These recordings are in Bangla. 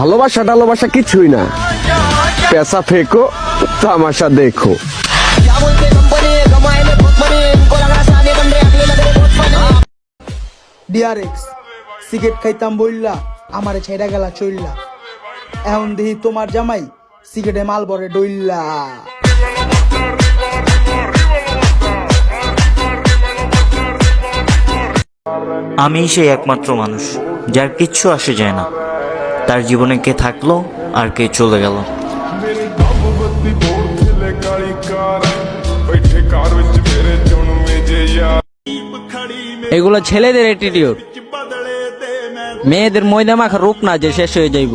ভালোবাসা টালোবাসা কিছুই না, পেশা ফেকো তামাশা দেখো। ডিআরএক্স সিগারেট খাইতাম বইল্লা আমারে ছেড়া গেলা চইল্লা, এখন দেখি তোমার জামাই সিগারেটে মাল বরে ডইল্লা। আমি সেই একমাত্র মানুষ যার কিচ্ছু আসে যায় না, তার জীবনে কে থাকলো আর কে চলে গেল। এগুলো ছেলেদের অ্যাটিটিউড, মেয়েদের ময়দা মাখা রূপ না যে শেষ হয়ে যাইব।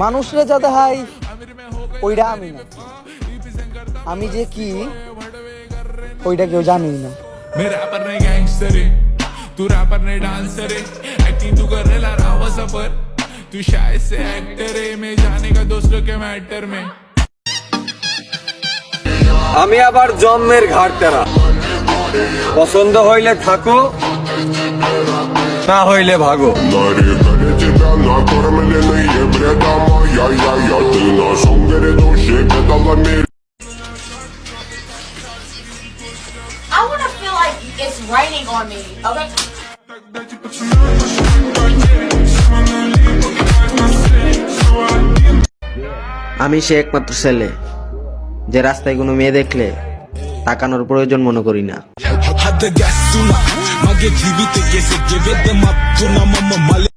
মানুষরে যাতে হাই ওইটা আমি না, আমি যে কি ওইটা কেউ জানি না। मैं रैपर नहीं गैंगस्टर है, तू रैपर नहीं डांसर है, एक्टिंग तू कर रहा रावा सफर, तू शायद से एक्टर है, मैं जाने का दोस्तों के मैटर में। আমি আবার জন্মের ঘাটতেরা, পছন্দ হইলে থাকো, না হইলে ভাগো। I want to feel like it's raining on me, okay? আমি সে একমাত্র ছেলে যে রাস্তায় কোনো মেয়ে দেখলে তাকানোর প্রয়োজন মনে করি না। Had the gas tuna, mage TV te gese give them up tuna mama male.